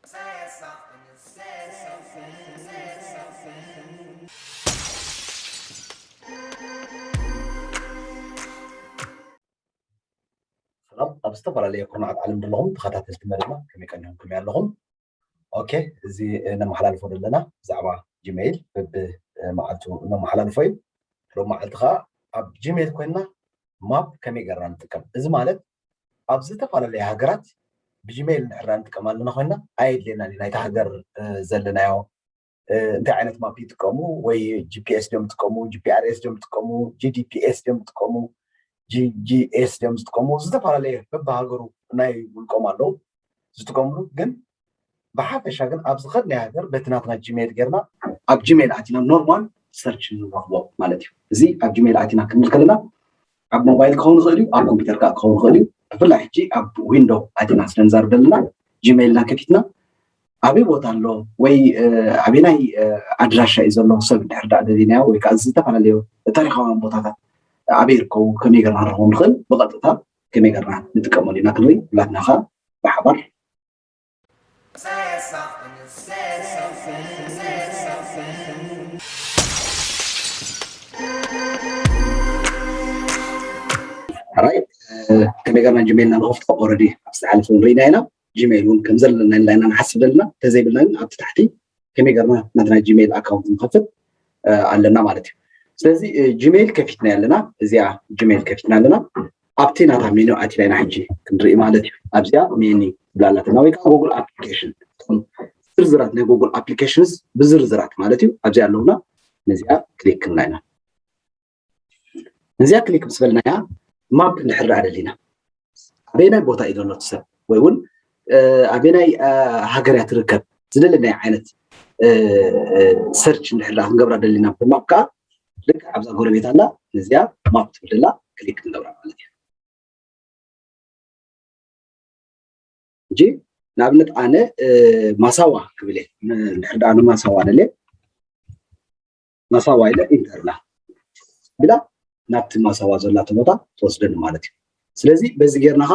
Said something, you said something, said something. سلام أبستغل عليكم على العالم دلهم تخطات استمرنا كم يكونهم كم يعلهم أوكي زي نم حلال فود لنا زعما جيميل معلتو نم حلال فوي لو معلتها أب جيميل كنا ماب كم يقرن تكم إذا مالت أبزت على اللي هجرات بجيميل نحرن تكم لنا خوينا عيد لنا اللي نيتهجر زلنا يو انت عينت مابي تكمو وي جي بي اس ديم تكمو جي بي ار اس ديم تكمو جي دي بي اس ديم تكمو جي اس ديم تكمو ዝተፈላለዩ በብሃገሩ ናይ ውልቆም ኣለዉ ዝጥቀምሉ ግን ብሓፈሻ ግን ኣብ ዝኸድና ሃገር በቲ ናትና ጂሜል ጌርና ኣብ ጂሜል ኣቲና ኖርማል ሰርች ንረኽቦ ማለት እዩ እዚ ኣብ ጂሜል ኣቲና ክንብል ከለና ኣብ ሞባይል ክኸውን ይኽእል እዩ ኣብ ኮምፒተር ከዓ ክኸውን ይኽእል እዩ ብፍላይ ሕጂ ኣብ ዊንዶ ኣቲና ስለንዛርብ ዘለና ጂሜልና ከፊትና ኣበይ ቦታ ኣሎ ወይ ኣበይ ኣድራሻ እዩ ዘሎ ሰብ እንድሕር ዳኣ ደሊናዮ ወይ ከዓ ዝተፈላለዩ ታሪኻውያን ቦታታት ኣበይ ይርከቡ ከመይ ጌርና ክንረኽቦም ንኽእል ብቐጥታ ከመይ ጌርና ንጥቀመሉ ኢና ክንርኢ ሁላትና ኸ ብሓባር Said something, you said something, said something. رايت كمي قرنا جيميلنا نغفط اوريدي استعلف ونرينا هنا جيميل ون كمزل لنا لنا نحسب لنا تزيب لنا اب تحتي كمي قرنا مثلا جيميل اكونت نخفض علنا مالتي ስለዚህ ጂሜል ከፊትና ያለና እዚያ ጂሜል ከፊትና ያለና ኣብቲና ታሚኖ ኣቲላይና ሕጂ ክንርኢ ማለት እዩ ኣብዚያ ሜኒ ብላላትና ወይ ከዓ ጉግል ኣፕሊኬሽን ዝርዝራት ናይ ጉግል ኣፕሊኬሽንስ ብዝርዝራት ማለት እዩ ኣብዚያ ኣለውና ነዚኣ ክሊክ ክንላይና ነዚያ ክሊክ ምስ በልናያ ማፕ ንሕርእ ደሊና ኣበየናይ ቦታ እዩ ዘሎ ሰብ ወይ እውን ኣበየናይ ሃገር እያ ትርከብ ዝደለናይ ዓይነት ሰርች ንሕርእ ክንገብራ ደሊና ብማፕ ከዓ ልክ ኣብዛ ጎረቤት ኣላ ነዚኣ ማፕ ትብልላ ክሊክ ክንገብራ ማለት እዩ እንጂ ንኣብነት ኣነ ማሳዋ ክብል ንድሕር ዳኣ ማሳዋ ደለ ማሳዋ ኢለ ኢንተርና ብላ ናብቲ ማሳዋ ዘላቶ ቦታ ትወስደኒ ማለት እዩ ስለዚ በዚ ጌርና ኸ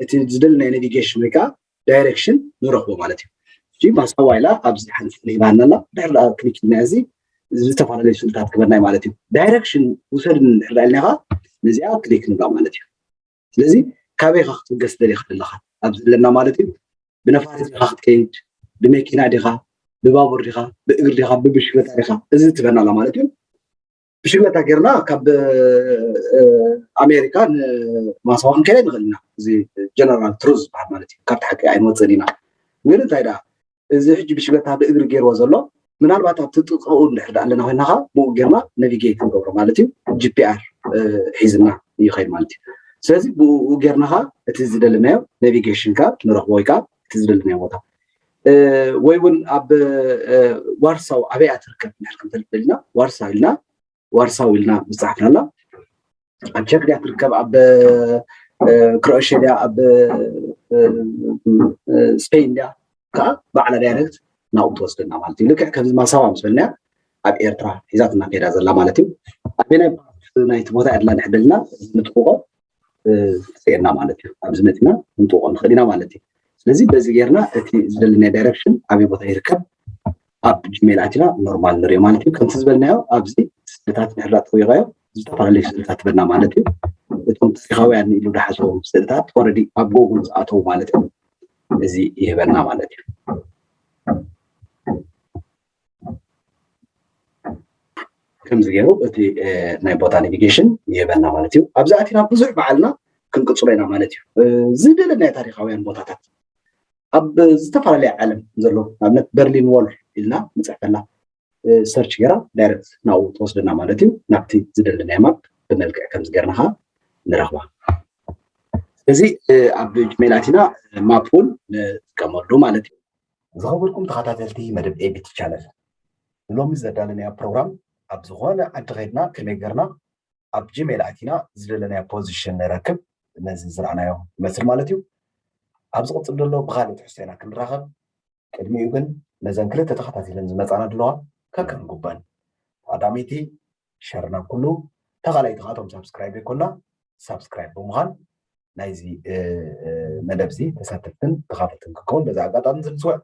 እቲ ዝደልናይ ናቪጌሽን ወይ ከዓ ዳይሬክሽን ንረኽቦ ማለት እዩ እንጂ ማሳዋ ኢላ ኣብዚ ሓንቲ ሂባና ኣላ ድሕር ዳኣ ክሊክ ኢልና እዚ ዝተፈላለዩ ስልታት ክበናይ ማለት እዩ ዳይሬክሽን ውሰድን እንድሕር ኢልና ኸ ነዚኣ ክሊክ ንብላ ማለት እዩ ስለዚ ካበይ ኸ ክትብገስ ደሊኻ ዘለኻ ኣብዚ ዘለና ማለት እዩ ብነፋሪት ዲኻ ክትከይድ ብመኪና ዲኻ ብባቡር ዲኻ ብእግሪ ዲኻ ብብሽክለታ ዲኻ እዚ ትበና ኣላ ማለት እዩ ብሽክለታ ጌርና ካብ ኣሜሪካ ንማሳዋ ክንከይድ ንኽእል ኢና እዚ ጀነራል ትሩዝ ዝበሃል ማለት እዩ ካብቲ ሓቂ ኣይንወፅን ኢና ግን እንታይ ደኣ እዚ ሕጂ ብሽክለታ ብእግሪ ገይርዎ ዘሎ ምናልባት ኣብቲ ጥቕኡ እንድሕር ዳኣ ኣለና ኮይና ኸ ብኡ ጌርና ናቪጌት ክንገብሮ ማለት እዩ ጂፒአር ሒዝና ይኸይድ ማለት እዩ ስለዚ ብኡ ጌርና ኸ እቲ ዝደለናዮ ናቪጌሽን ካ ንረኽቦ ወይ ከዓ እቲ ዝደለናዮ ቦታ ወይ እውን ኣብ ዋርሳው ኣበይ እያ ትርከብ ንድሕር ክንብል ደሊና ዋርሳው ኢልና ምፅሓፍና ኣላ ኣብ ቸክ ድያ ትርከብ ኣብ ክሮኤሽያ ድያ ኣብ ስፔን ድያ ከዓ ባዕላ ዳይሬክት ናብኡ ትወስደና ማለት እዩ ልክዕ ከምዚ ማሳዋ ምስ በልናያ ኣብ ኤርትራ ሒዛትና ከይዳ ዘላ ማለት እዩ ኣበየናይ ናይቲ ቦታ እያ ድላ ንድሕር ደሊና ንጥቁቆ ትስየና ማለት እዩ ኣብዚ መፂና ንጥቁቆ ንኽእል ኢና ማለት እዩ ስለዚ በዚ ጌርና እቲ ዝደለናይ ዳይሬክሽን ኣበይ ቦታ ይርከብ ኣብ ጂሜል ኣቲና ኖርማል ንሪኦ ማለት እዩ ከምቲ ዝበልናዮ ኣብዚ ስእልታት ንሕር ትሪእኻዮ ዝተፈላለዩ ስእልታት ትበና ማለት እዩ እቶም ታሪኻውያን ኢሉ ዝሓስቦም ስእልታት ኦልሬዲ ኣብ ጎግል ዝኣተዉ ማለት እዩ እዚ ይህበና ማለት እዩ ከምዚ ገይሩ እቲ ናይ ቦታ ናቪጌሽን ይህበና ማለት እዩ ኣብዚ ኣቲና ብዙሕ በዓልና ክንቅፅሎ ኢና ማለት እዩ ዝደለናይ ታሪኻውያን ቦታታት ኣብ ዝተፈላለየ ዓለም ዘሎ ኣብነት በርሊን ዎል ኢልና ንፅሕፈላ ሰርች ጌራ ዳይሬክት ናብኡ ትወስደና ማለት እዩ ናብቲ ዝደለናይ ማፕ ብመልክዕ ከምዚ ጌርና ኸ ንረኽባ እዚ ኣብ ጂሜል ኣቲና ማፕ እውን ንጥቀመሉ ማለት እዩ ዝኸበርኩም ተኸታተልቲ መደብ ኤቢት ቻነል ሎሚ ዘዳለናዮ ፕሮግራም ኣብ ዝኾነ ዓዲ ኸይድና ከመይ ጌርና ኣብ ጂሜል ኣቲና ዝደለናዮ ፖዚሽን ንረክብ ነዚ ዝረኣናዮ ይመስል ማለት እዩ ኣብ ዝቕፅል ዘሎ ብኻልእ ትሕዝቶና ክንራኸብ ቅድሚኡ ግን ነዘን ክልተ ተኸታቲለን ዝመፃና ዘለዋ ከከም ጉባን ቀዳሚቲ ሸርና ኩሉ ተኻላይቲ ኻቶም ሳብስክራይብ ይኮና ሳብስክራይብ ብምዃን ናይዚ መደብ እዚ ተሳተፍትን ተኻፈትን ክከውን በዚ ኣጋጣሚ ዝንፅውዕ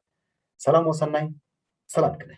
ሰላም ወሰናይ ሰላም ክነ